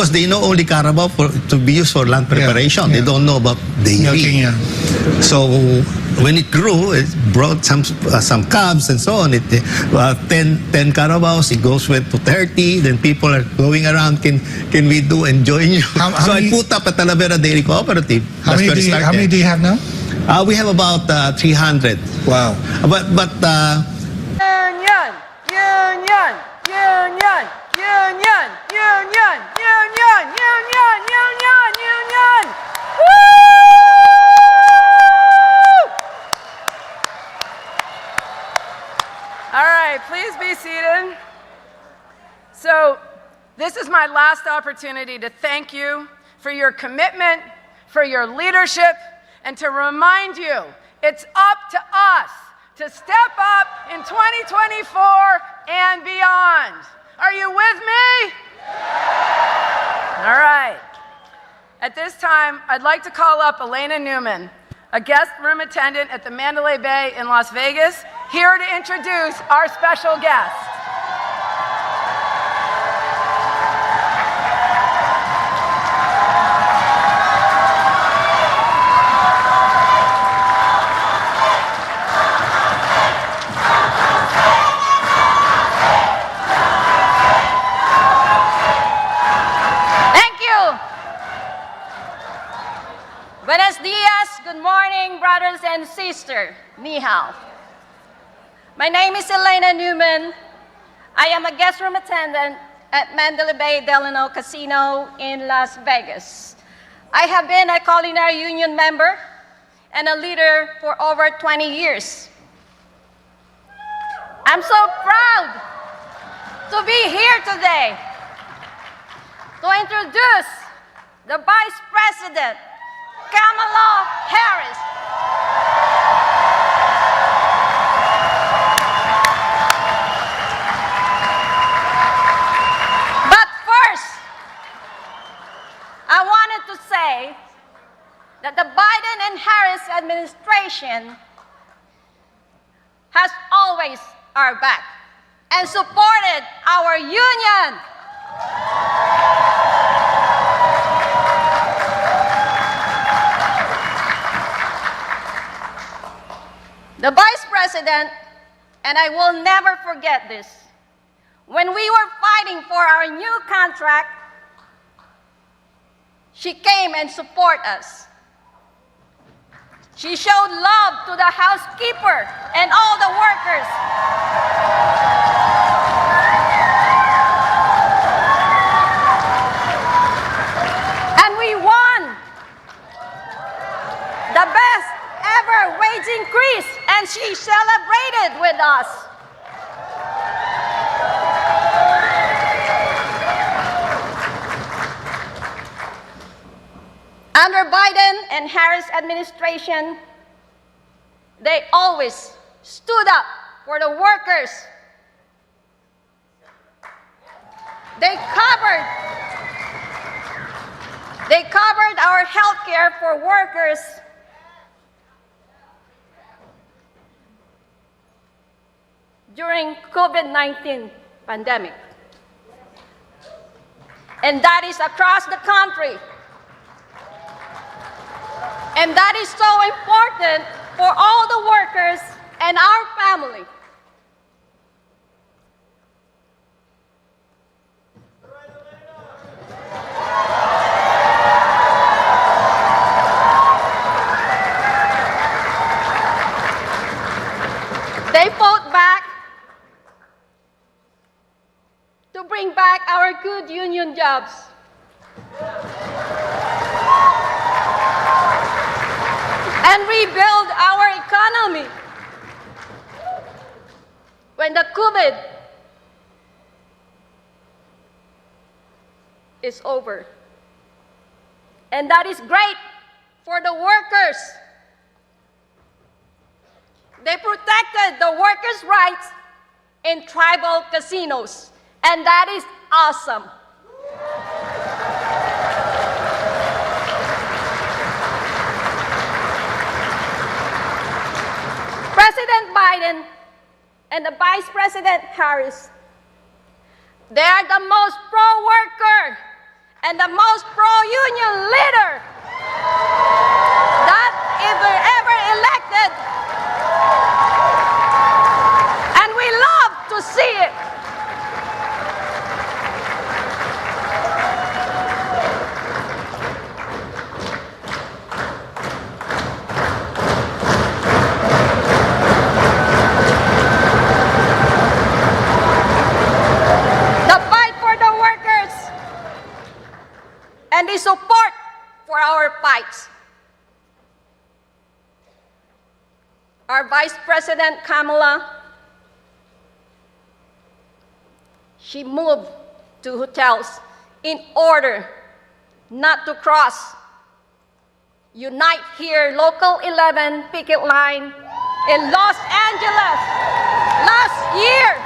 because they know only Carabao to be used for land preparation. They don't know about dairy. So when it grew, it brought some calves and so on. 10 Carabaos, it went to 30. Then people are going around, can we join you? So I put up a Talavera Dairy Cooperative. How many do you have now? We have about 300. Wow. But Union, union, union, union, union, union, union, union, union. Woo! All right, please be seated. So, this is my last opportunity to thank you for your commitment, for your leadership, and to remind you, it's up to us to step up in 2024 and beyond. Are you with me? All right. At this time, I'd like to call up Elena Newman, a guest room attendant at the Mandalay Bay in Las Vegas, here to introduce our special guest. Buenos dias, good morning, brothers and sisters. Ni hao. My name is Elena Newman. I am a guest room attendant at Mandalay Bay Delano Casino in Las Vegas. I have been a culinary union member and a leader for over 20 years. I'm so proud to be here today to introduce the Vice President, Kamala Harris. But first, I wanted to say that the Biden and Harris administration has always our back and supported our union. The Vice President, and I will never forget this, when we were fighting for our new contract, she came and supported us. She showed love to the housekeeper and all the workers. And we won the best ever wage increase, and she celebrated with us. Under Biden and Harris administration, they always stood up for the workers. They covered our health care for workers. During COVID-19 pandemic. And that is across the country. And that is so important for all the workers and our family. They fought back to bring back our good union jobs. And rebuild our economy. When the COVID is over. And that is great for the workers. They protected the workers' rights in tribal casinos. And that is awesome. President Biden and the Vice President Harris, they are the most pro-worker and the most pro-union leader that ever elected. And we love to see it. And the support for our fights. Our Vice President Kamala, she moved to hotels in order not to cross Unite Here Local 11 picket line in Los Angeles last year.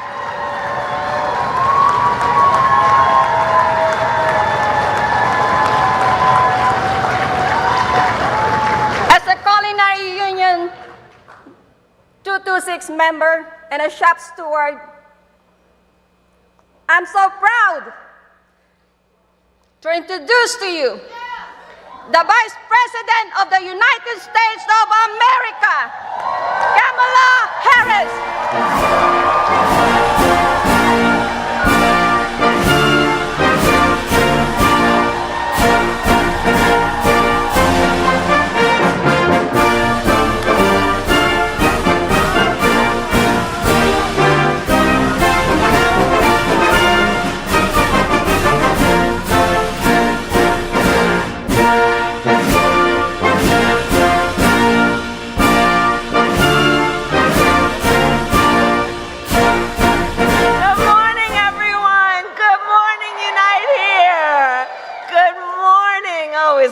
As a Culinary Union 226 member and a shop steward, I'm so proud to introduce to you the Vice President of the United States of America, Kamala Harris.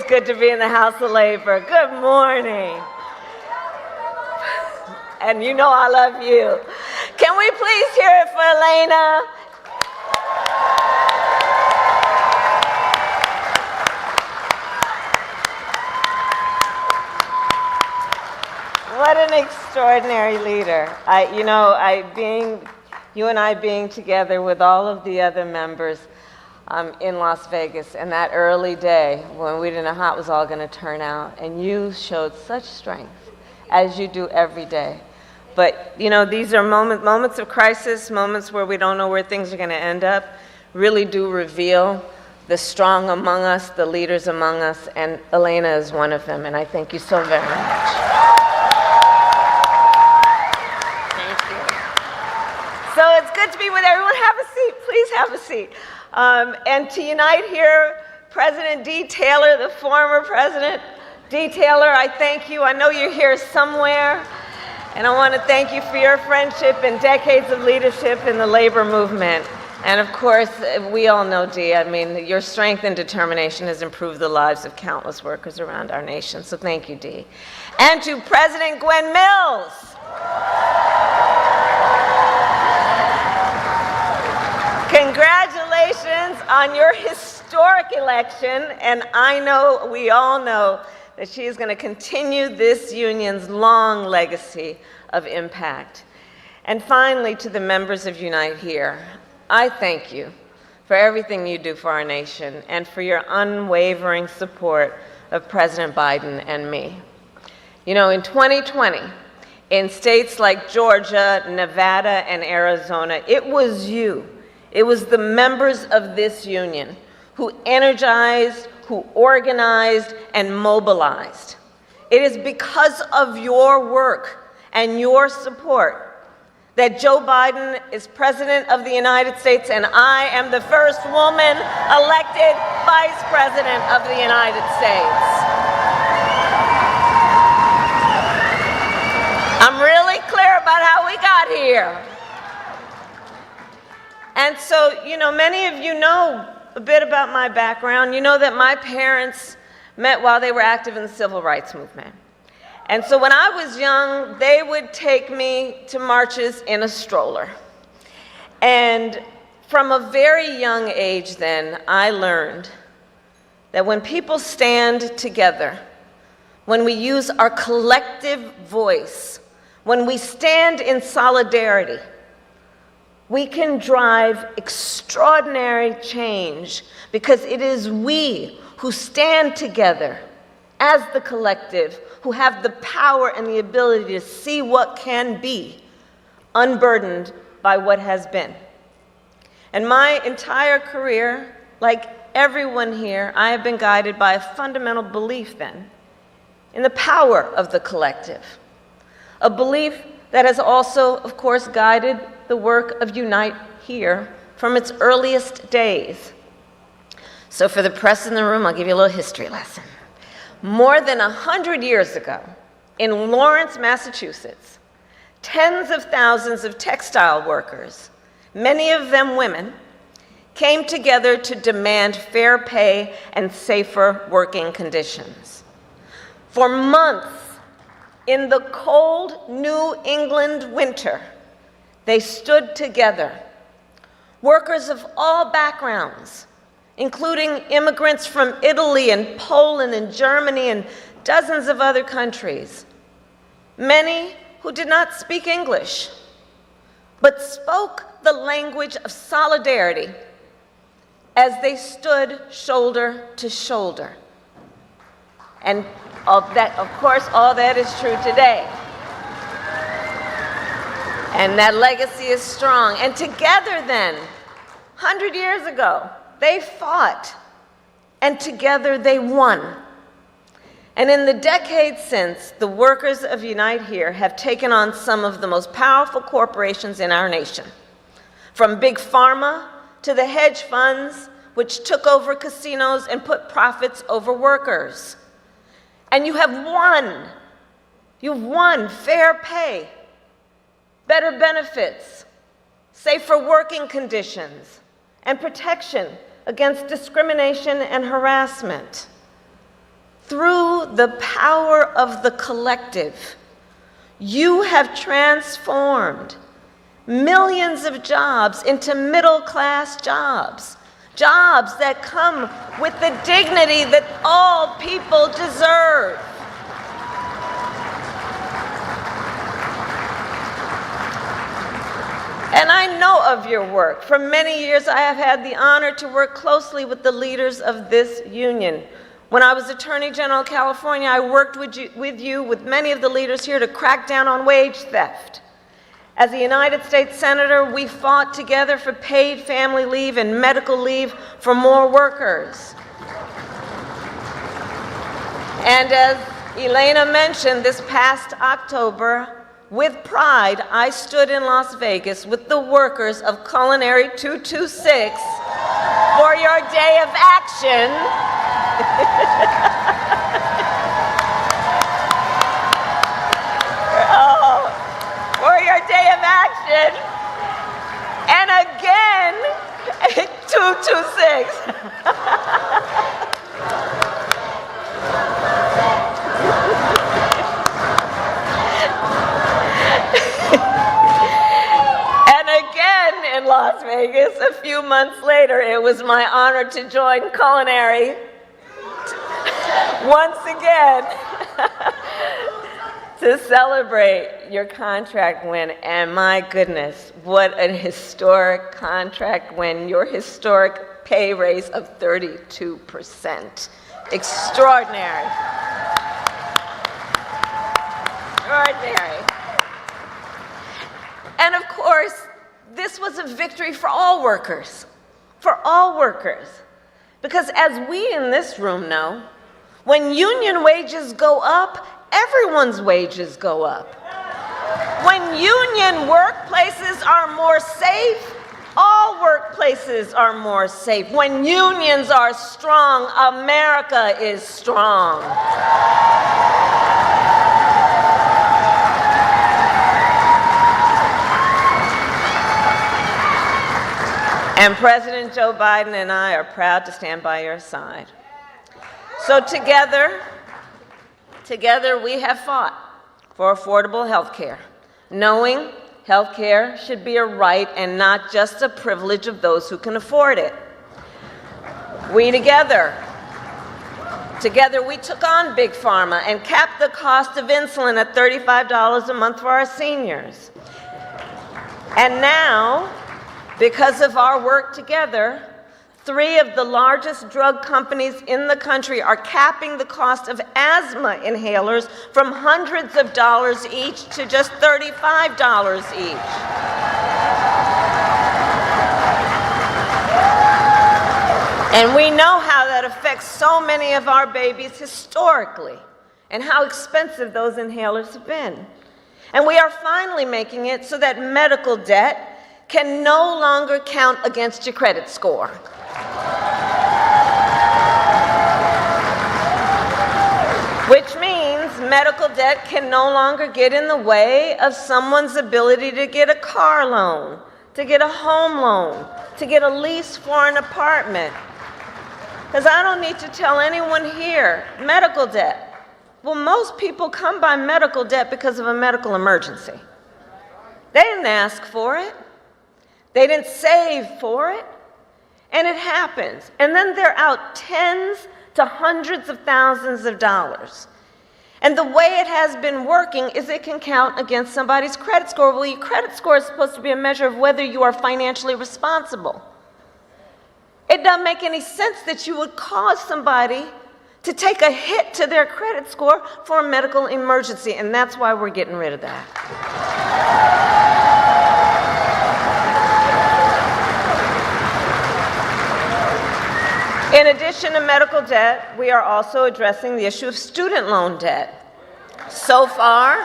Good to be in the House of Labor. Good morning. And you know I love you. Can we please hear it for Elena? What an extraordinary leader. You and I being together with all of the other members in Las Vegas, and that early day when we didn't know how it was all going to turn out, and you showed such strength, as you do every day. But these are moments of crisis, moments where we don't know where things are going to end up, really do reveal the strong among us, the leaders among us, and Elena is one of them, and I thank you so very much. Thank you. So it's good to be with everyone. Have a seat, please have a seat. And to unite here, President D. Taylor, the former President D. Taylor, I thank you. I know you're here somewhere, and I want to thank you for your friendship and decades of leadership in the labor movement. And of course, we all know, Dee, your strength and determination has improved the lives of countless workers around our nation. So thank you, Dee. And to President Gwen Mills. Congratulations on your historic election. And we all know that she is going to continue this union's long legacy of impact. And finally, to the members of Unite Here, I thank you for everything you do for our nation and for your unwavering support of President Biden and me. In 2020, in states like Georgia, Nevada, and Arizona, it was you, it was the members of this union who energized, who organized, and mobilized. It is because of your work and your support that Joe Biden is President of the United States, and I am the first woman elected Vice President of the United States. I'm really clear about how we got here. And so, many of you know a bit about my background. You know that my parents met while they were active in the civil rights movement. And so when I was young, they would take me to marches in a stroller. And from a very young age then, I learned that when people stand together, when we use our collective voice, when we stand in solidarity, We can drive extraordinary change because it is we who stand together as the collective who have the power and the ability to see what can be, unburdened by what has been. And my entire career, like everyone here, I have been guided by a fundamental belief then in the power of the collective. A belief that has also, of course, guided the work of Unite here from its earliest days. So for the press in the room, I'll give you a little history lesson. More than 100 years ago, in Lawrence, Massachusetts, tens of thousands of textile workers, many of them women, came together to demand fair pay and safer working conditions. For months, in the cold New England winter, they stood together. Workers of all backgrounds, including immigrants from Italy and Poland and Germany and dozens of other countries, many who did not speak English, but spoke the language of solidarity as they stood shoulder to shoulder. And of course, all that is true today. And that legacy is strong. And together then, 100 years ago, they fought, and together they won. And in the decades since, the workers of Unite Here have taken on some of the most powerful corporations in our nation, from Big Pharma to the hedge funds, which took over casinos and put profits over workers. And you have won. You've won fair pay, better benefits, safer working conditions, and protection against discrimination and harassment. Through the power of the collective, you have transformed millions of jobs into middle-class jobs, jobs that come with the dignity that all people deserve. And I know of your work. For many years, I have had the honor to work closely with the leaders of this union. When I was Attorney General of California, I worked with many of the leaders here to crack down on wage theft. As a United States Senator, we fought together for paid family leave and medical leave for more workers. And as Elena mentioned, this past October, with pride, I stood in Las Vegas with the workers of Culinary 226 for your day of action. For your day of action. And again, 226. In Las Vegas. A few months later, it was my honor to join Culinary once again to celebrate your contract win. And my goodness, what an historic contract win, your historic pay raise of 32%. Extraordinary. Extraordinary. And of course, this was a victory for all workers, because as we in this room know, when union wages go up, everyone's wages go up. When union workplaces are more safe, all workplaces are more safe. When unions are strong, America is strong. And President Joe Biden and I are proud to stand by your side. So together we have fought for affordable health care, knowing health care should be a right and not just a privilege of those who can afford it. We together we took on Big Pharma and capped the cost of insulin at $35 a month for our seniors. And now, Because of our work together, 3 of the largest drug companies in the country are capping the cost of asthma inhalers from hundreds of dollars each to just $35 each. And we know how that affects so many of our babies historically, and how expensive those inhalers have been. And we are finally making it so that medical debt can no longer count against your credit score. Which means medical debt can no longer get in the way of someone's ability to get a car loan, to get a home loan, to get a lease for an apartment. Because I don't need to tell anyone here, medical debt. Well, most people come by medical debt because of a medical emergency. They didn't ask for it. They didn't save for it. And it happens. And then they're out tens to hundreds of thousands of dollars. And the way it has been working is it can count against somebody's credit score. Well, your credit score is supposed to be a measure of whether you are financially responsible. It doesn't make any sense that you would cause somebody to take a hit to their credit score for a medical emergency, and that's why we're getting rid of that. In addition to medical debt, we are also addressing the issue of student loan debt. So far,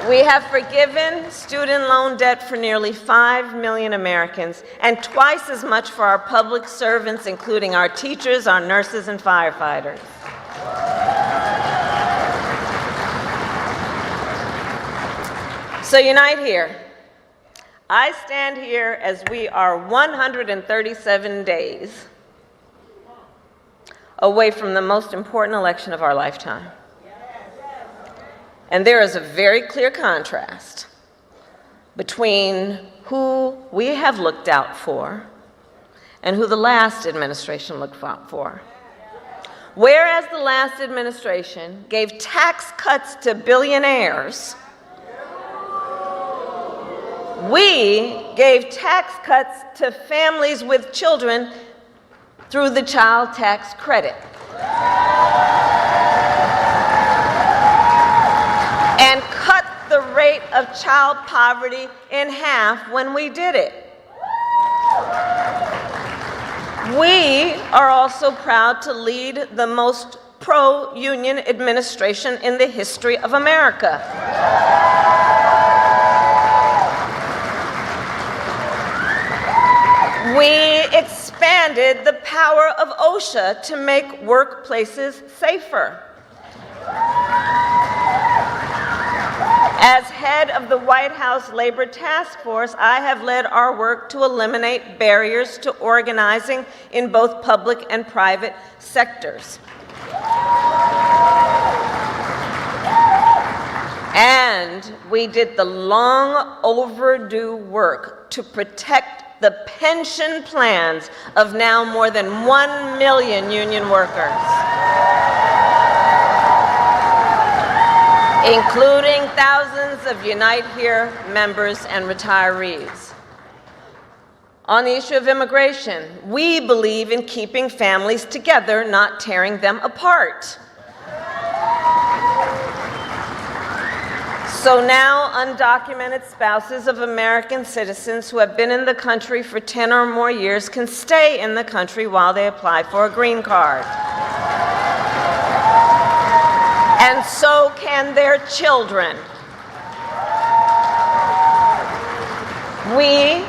we have forgiven student loan debt for nearly 5 million Americans, and twice as much for our public servants, including our teachers, our nurses, and firefighters. So unite here. I stand here as we are 137 days away from the most important election of our lifetime. And there is a very clear contrast between who we have looked out for and who the last administration looked out for. Whereas the last administration gave tax cuts to billionaires, we gave tax cuts to families with children through the child tax credit. And cut the rate of child poverty in half when we did it. We are also proud to lead the most pro-union administration in the history of America. We expanded the power of OSHA to make workplaces safer. As head of the White House Labor Task Force, I have led our work to eliminate barriers to organizing in both public and private sectors. And we did the long overdue work to protect the pension plans of now more than 1 million union workers, including thousands of Unite Here members and retirees. On the issue of immigration, we believe in keeping families together, not tearing them apart. So now undocumented spouses of American citizens who have been in the country for 10 or more years can stay in the country while they apply for a green card. And so can their children. We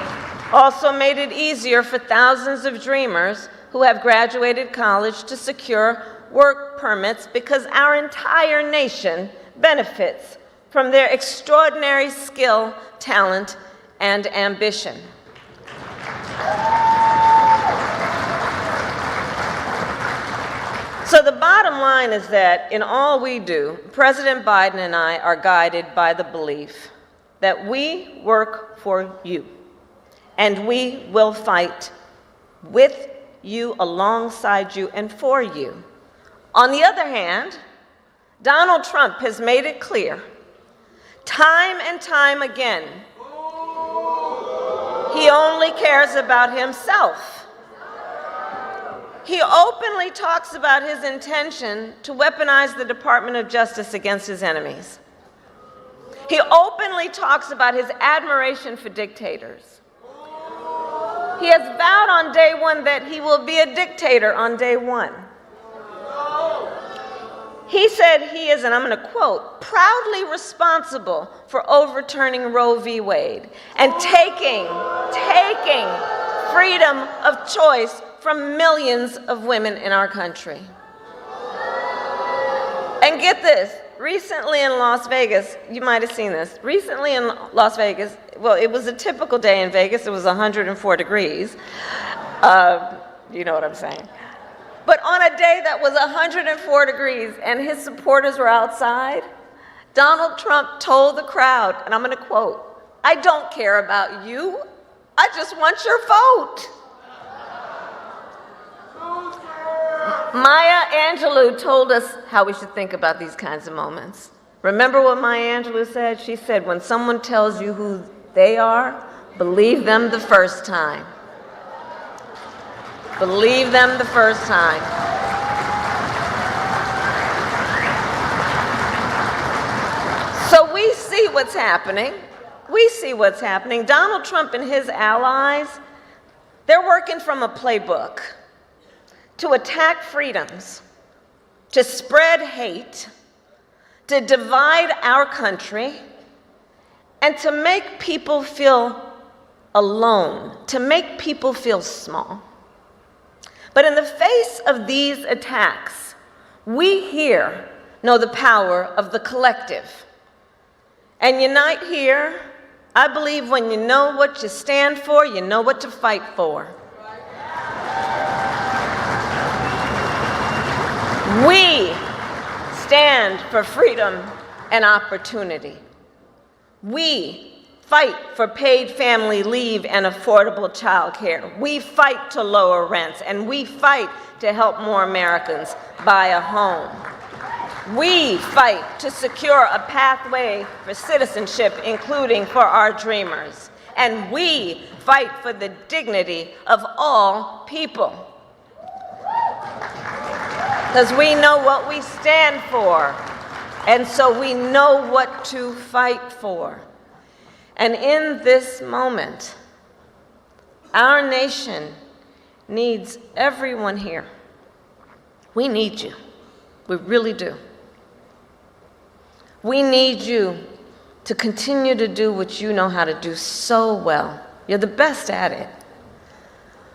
also made it easier for thousands of dreamers who have graduated college to secure work permits because our entire nation benefits from their extraordinary skill, talent, and ambition. So the bottom line is that in all we do, President Biden and I are guided by the belief that we work for you, and we will fight with you, alongside you, and for you. On the other hand, Donald Trump has made it clear time and time again He only cares about himself. He openly talks about his intention to weaponize the Department of Justice against his enemies. He openly talks about his admiration for dictators. He has vowed on day one that he will be a dictator on day one. He said he is, and I'm going to quote, proudly responsible for overturning Roe v. Wade and taking freedom of choice from millions of women in our country. And get this, recently in Las Vegas, you might have seen this, recently in Las Vegas, well, it was a typical day in Vegas, it was 104 degrees, you know what I'm saying. But on a day that was 104 degrees and his supporters were outside, Donald Trump told the crowd, and I'm going to quote, "I don't care about you, I just want your vote." Maya Angelou told us how we should think about these kinds of moments. Remember what Maya Angelou said? She said, when someone tells you who they are, believe them the first time. Believe them the first time. So we see what's happening. We see what's happening. Donald Trump and his allies, they're working from a playbook to attack freedoms, to spread hate, to divide our country, and to make people feel alone, to make people feel small. But in the face of these attacks, we here know the power of the collective. And unite here, I believe when you know what you stand for, you know what to fight for. We stand for freedom and opportunity. We fight for paid family leave and affordable child care. We fight to lower rents, and we fight to help more Americans buy a home. We fight to secure a pathway for citizenship, including for our dreamers. And we fight for the dignity of all people. Because we know what we stand for, and so we know what to fight for. And in this moment, our nation needs everyone here. We need you. We really do. We need you to continue to do what you know how to do so well. You're the best at it.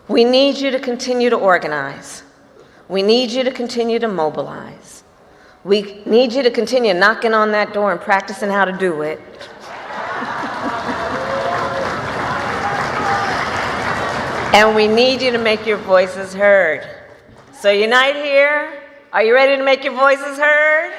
We need you to continue to organize. We need you to continue to mobilize. We need you to continue knocking on that door and practicing how to do it. And we need you to make your voices heard. So unite here. Are you ready to make your voices heard?